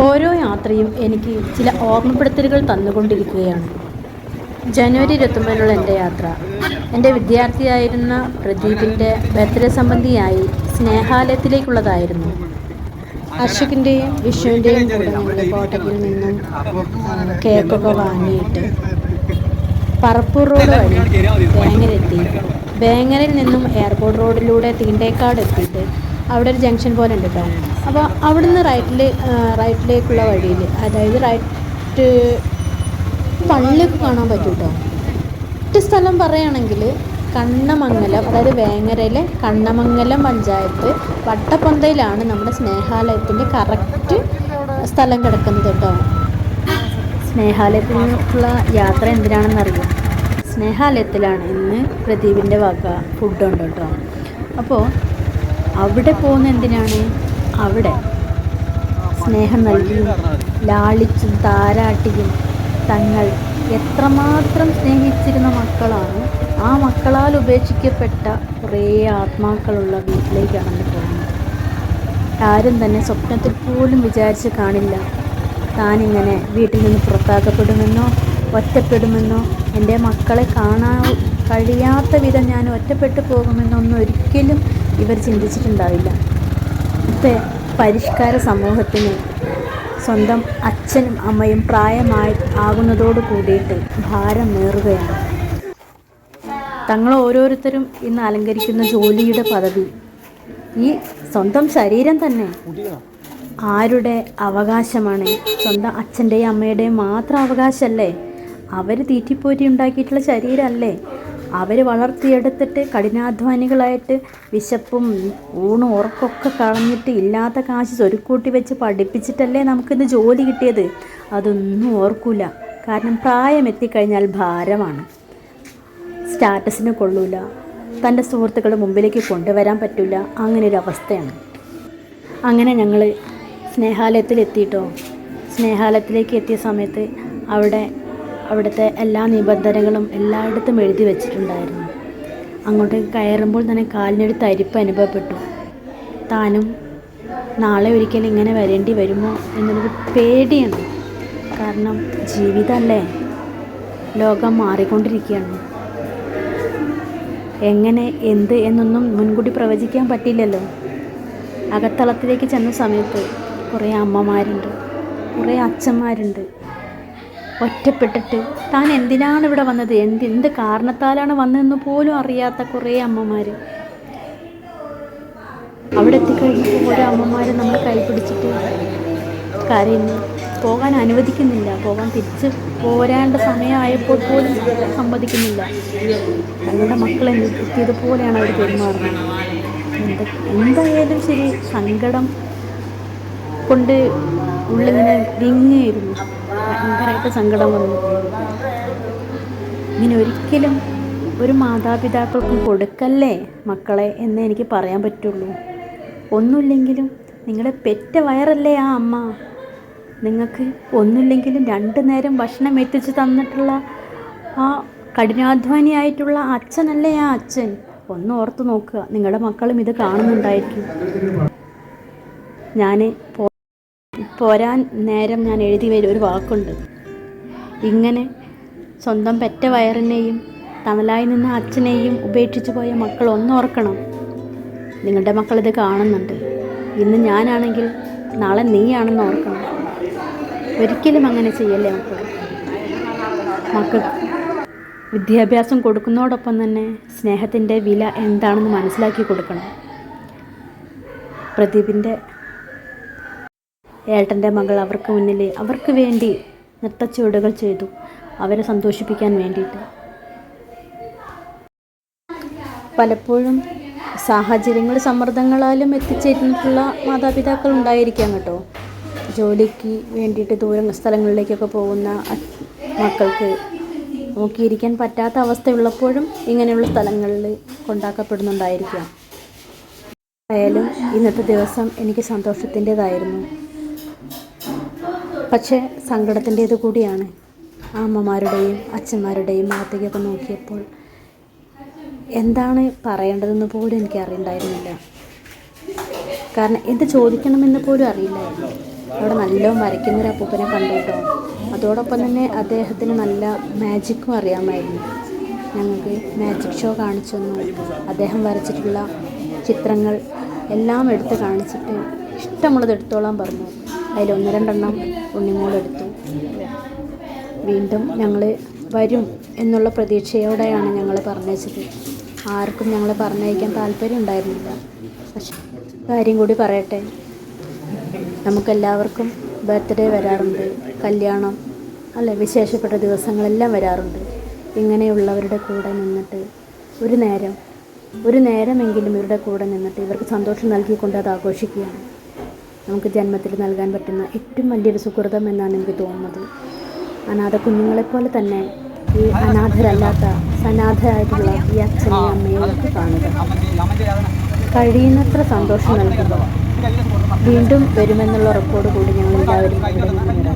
ഓരോ യാത്രയും എനിക്ക് ചില ഓർമ്മപ്പെടുത്തലുകൾ തന്നുകൊണ്ടിരിക്കുകയാണ്. ജനുവരി 29 എൻ്റെ യാത്ര എൻ്റെ വിദ്യാർത്ഥിയായിരുന്ന പ്രദീപിൻ്റെ ബർത്ത്ഡേ സംബന്ധിയായി സ്നേഹാലയത്തിലേക്കുള്ളതായിരുന്നു. അർഷകിൻ്റെയും വിഷുവിൻ്റെയും കൂടെ ഞങ്ങൾ കോട്ടക്കിൽ നിന്നും കേക്കൊക്കെ വാങ്ങിയിട്ട് പറപ്പൂർ റോഡ് വഴി വേങ്ങരെത്തി. വേങ്ങരയിൽ നിന്നും എയർപോർട്ട് റോഡിലൂടെ തീണ്ടേക്കാട് എത്തിയിട്ട് അവിടെ ഒരു ജംഗ്ഷൻ പോലെ ഉണ്ട് കേട്ടോ. അപ്പോൾ അവിടുന്ന് റൈറ്റിലേക്കുള്ള വഴിയിൽ, അതായത് റൈറ്റ് പള്ളിയൊക്കെ കാണാൻ പറ്റും കേട്ടോ. മറ്റ് സ്ഥലം പറയുകയാണെങ്കിൽ കണ്ണമംഗലം, അതായത് വേങ്ങരയിലെ കണ്ണമംഗലം പഞ്ചായത്ത് വട്ടപ്പൊന്തയിലാണ് നമ്മുടെ സ്നേഹാലയത്തിൻ്റെ കറക്റ്റ് സ്ഥലം കിടക്കുന്നത് കേട്ടോ. സ്നേഹാലയത്തിലേക്കുള്ള യാത്ര എന്തിനാണെന്നറിയാം. സ്നേഹാലയത്തിലാണ് ഇന്ന് പ്രദീപിൻ്റെ വക ഫുഡുണ്ട് കേട്ടോ. അപ്പോൾ അവിടെ പോകുന്ന എന്തിനാണ്? അവിടെ സ്നേഹം നൽകിയും ലാളിച്ചും താരാട്ടിയും തങ്ങൾ എത്രമാത്രം സ്നേഹിച്ചിരുന്ന മക്കളാണ് ആ മക്കളാൽ ഉപേക്ഷിക്കപ്പെട്ട കുറേ ആത്മാക്കളുള്ള വീട്ടിലേക്കാണ് പോകുന്നത്. ആരും തന്നെ സ്വപ്നത്തിൽ പോലും വിചാരിച്ച് കാണില്ല താനിങ്ങനെ വീട്ടിൽ നിന്ന് പുറത്താക്കപ്പെടുമെന്നോ ഒറ്റപ്പെടുമെന്നോ എൻ്റെ മക്കളെ കാണാൻ കഴിയാത്ത വിധം ഞാൻ ഒറ്റപ്പെട്ടു പോകുമെന്നൊന്നും ഒരിക്കലും ഇവർ ചിന്തിച്ചിട്ടുണ്ടാവില്ല. ഇപ്പോഴത്തെ പരിഷ്കാര സമൂഹത്തിന് സ്വന്തം അച്ഛനും അമ്മയും പ്രായമായി ആകുന്നതോട് കൂടിയിട്ട് ഭാരമേറുകയാണ്. തങ്ങൾ ഓരോരുത്തരും ഇന്ന് അലങ്കരിക്കുന്ന ജോലിയുടെ പദവി, ഈ സ്വന്തം ശരീരം തന്നെ ആരുടെ അവകാശമാണ്? സ്വന്തം അച്ഛൻ്റെയും അമ്മയുടെയും മാത്രം അവകാശമല്ലേ? അവർ തീറ്റിപ്പോറ്റി ഉണ്ടാക്കിയിട്ടുള്ള ശരീരമല്ലേ? അവർ വളർത്തിയെടുത്തിട്ട് കഠിനാധ്വാനികളായിട്ട് വിശപ്പും ഊണും ഉറക്കമൊക്കെ കളഞ്ഞിട്ട് ഇല്ലാത്ത കാശ് സ്വരുക്കൂട്ടി വെച്ച് പഠിപ്പിച്ചിട്ടല്ലേ നമുക്കിന്ന് ജോലി കിട്ടിയത്. അതൊന്നും ഓർക്കൂല. കാരണം പ്രായം എത്തിക്കഴിഞ്ഞാൽ ഭാരമാണ്, സ്റ്റാറ്റസിന് കൊള്ളൂല, തൻ്റെ സുഹൃത്തുക്കളുടെ മുമ്പിലേക്ക് കൊണ്ടുവരാൻ പറ്റില്ല. അങ്ങനെയൊരു അവസ്ഥയാണ്. അങ്ങനെ ഞങ്ങൾ സ്നേഹാലയത്തിലെത്തിയിട്ടോ. സ്നേഹാലയത്തിലേക്ക് എത്തിയ സമയത്ത് അവിടുത്തെ എല്ലാ നിബന്ധനകളും എല്ലായിടത്തും എഴുതി വെച്ചിട്ടുണ്ടായിരുന്നു. അങ്ങോട്ട് കയറുമ്പോൾ തന്നെ കാലിനൊരു തരിപ്പ് അനുഭവപ്പെട്ടു. താനും നാളെ ഒരിക്കലും ഇങ്ങനെ വരേണ്ടി വരുമോ എന്നുള്ളൊരു പേടിയാണ്. കാരണം ജീവിതമല്ലേ, ലോകം മാറിക്കൊണ്ടിരിക്കുകയാണ്. എങ്ങനെ എന്ത് എന്നൊന്നും മുൻകൂട്ടി പ്രവചിക്കാൻ പറ്റില്ലല്ലോ. അകത്തളത്തിലേക്ക് ചെന്ന സമയത്ത് കുറേ അമ്മമാരുണ്ട്, കുറേ അച്ഛന്മാരുണ്ട്. ഒറ്റപ്പെട്ടിട്ട് താൻ എന്തിനാണ് ഇവിടെ വന്നത്, എന്ത് കാരണത്താലാണ് വന്നതെന്ന് പോലും അറിയാത്ത കുറേ അമ്മമാർ. അവിടെ എത്തിക്കഴിഞ്ഞപ്പോൾ ഓരോ അമ്മമാർ നമ്മൾ കൈ പിടിച്ചിട്ട് കരയുന്നു, പോകാൻ അനുവദിക്കുന്നില്ല, പോകാൻ തിരിച്ച് പോരാണ്ട സമയമായപ്പോൾ പോലും സമ്മതിക്കുന്നില്ല. തങ്ങളുടെ മക്കളെ എത്തിയതുപോലെയാണ് അവർ പെരുമാറുന്നത്. എന്തായാലും ശരി, സങ്കടം കൊണ്ട് ഉള്ളിങ്ങനെ വിങ്ങായിരുന്നു. ഭയങ്കരമായിട്ട് സങ്കടം വന്നു. ഇങ്ങനെ ഒരിക്കലും ഒരു മാതാപിതാക്കൾക്കും കൊടുക്കല്ലേ മക്കളെ എന്ന് എനിക്ക് പറയാൻ പറ്റുള്ളൂ. ഒന്നുമില്ലെങ്കിലും നിങ്ങളെ പെറ്റ വയറല്ലേ ആ അമ്മ. നിങ്ങൾക്ക് ഒന്നുമില്ലെങ്കിലും 2 നേരം ഭക്ഷണം എത്തിച്ച് തന്നിട്ടുള്ള ആ കഠിനാധ്വാനിയായിട്ടുള്ള അച്ഛനല്ലേ ആ അച്ഛൻ. ഒന്ന് ഓർത്ത് നോക്കുക, നിങ്ങളുടെ മക്കളും ഇത് കാണുന്നുണ്ടായിരിക്കും. ഞാൻ പോരാൻ നേരം ഞാൻ എഴുതി ഒരു വാക്കുണ്ട്. ഇങ്ങനെ സ്വന്തം പെറ്റ വയറിനെയും തണലായി നിന്ന അച്ഛനെയും ഉപേക്ഷിച്ച് പോയ മക്കൾ ഒന്നോർക്കണം. നിങ്ങളുടെ മക്കളിത് കാണുന്നുണ്ട്. ഇന്ന് ഞാനാണെങ്കിൽ നാളെ നീയാണെന്ന് ഓർക്കണം. ഒരിക്കലും അങ്ങനെ ചെയ്യല്ലേ മക്കൾക്ക് വിദ്യാഭ്യാസം കൊടുക്കുന്നതോടൊപ്പം തന്നെ സ്നേഹത്തിൻ്റെ വില എന്താണെന്ന് മനസ്സിലാക്കി കൊടുക്കണം. പ്രദീപിൻ്റെ ഏട്ടൻ്റെ മകൾ അവർക്ക് മുന്നിൽ അവർക്ക് വേണ്ടി നൃത്തച്ചുവടുകൾ ചെയ്തു, അവരെ സന്തോഷിപ്പിക്കാൻ വേണ്ടിയിട്ട്. പലപ്പോഴും സാഹചര്യങ്ങൾ സമ്മർദ്ദങ്ങളാലും എത്തിച്ചേർന്നിട്ടുള്ള മാതാപിതാക്കൾ ഉണ്ടായിരിക്കാം കേട്ടോ. ജോലിക്ക് വേണ്ടിയിട്ട് ദൂര സ്ഥലങ്ങളിലേക്കൊക്കെ പോകുന്ന മക്കൾക്ക് നോക്കിയിരിക്കാൻ പറ്റാത്ത അവസ്ഥയുള്ളപ്പോഴും ഇങ്ങനെയുള്ള സ്ഥലങ്ങളിൽ കൊണ്ടാക്കപ്പെടുന്നുണ്ടായിരിക്കാം. ആയാലും ഇന്നത്തെ ദിവസം എനിക്ക് സന്തോഷത്തിൻ്റെതായിരുന്നു, പക്ഷേ സങ്കടത്തിൻ്റേത് കൂടിയാണ്. അമ്മമാരുടെയും അച്ഛന്മാരുടെയും മുഖത്തേക്കൊക്കെ നോക്കിയപ്പോൾ എന്താണ് പറയേണ്ടതെന്ന് പോലും എനിക്ക് അറിയണ്ടായിരുന്നില്ല. കാരണം എന്ത് ചോദിക്കണമെന്ന് പോലും അറിയില്ലായിരുന്നു. അവിടെ നല്ലോണം വരയ്ക്കുന്നൊരു അപ്പൂപ്പനെ കണ്ടു കേട്ടോ. അതോടൊപ്പം തന്നെ അദ്ദേഹത്തിന് നല്ല മാജിക്കും അറിയാമായിരുന്നു. ഞങ്ങൾക്ക് മാജിക് ഷോ കാണിച്ചു തന്നു. അദ്ദേഹം വരച്ചിട്ടുള്ള ചിത്രങ്ങൾ എല്ലാം എടുത്ത് കാണിച്ചിട്ട് ഇഷ്ടമുള്ളത് എടുത്തോളാൻ പറഞ്ഞു. അതിൽ 1-2 ഉണ്ണിമോളെടുത്തു. വീണ്ടും ഞങ്ങൾ വരും എന്നുള്ള പ്രതീക്ഷയോടെയാണ് ഞങ്ങൾ പറഞ്ഞയച്ചത്. ആർക്കും ഞങ്ങളെ പറഞ്ഞയക്കാൻ താല്പര്യം ഉണ്ടായിരുന്നില്ല. പക്ഷെ കാര്യം കൂടി പറയട്ടെ, നമുക്കെല്ലാവർക്കും ബർത്ത്ഡേ വരാറുണ്ട്, കല്യാണം അല്ലെ, വിശേഷപ്പെട്ട ദിവസങ്ങളെല്ലാം വരാറുണ്ട്. ഇങ്ങനെയുള്ളവരുടെ കൂടെ നിന്നിട്ട് ഒരു നേരമെങ്കിലും ഇവരുടെ കൂടെ നിന്നിട്ട് ഇവർക്ക് സന്തോഷം നൽകിക്കൊണ്ട് അത് ആഘോഷിക്കുകയാണ് നമുക്ക് ജന്മത്തിൽ നൽകാൻ പറ്റുന്ന ഏറ്റവും വലിയൊരു സുഹൃതം എന്നാണ് എനിക്ക് തോന്നുന്നത്. അനാഥ കുഞ്ഞുങ്ങളെപ്പോലെ തന്നെ ഈ അനാഥരല്ലാത്ത സനാഥരായിട്ടുള്ള ഈ അച്ഛനെയും അമ്മയും ഒക്കെ കാണുക, കഴിയുന്നത്ര സന്തോഷം നൽകുക. വീണ്ടും വരുമെന്നുള്ള ഉറപ്പോടു കൂടി ഞങ്ങൾ എല്ലാവരും ഇവിടെ നിന്ന്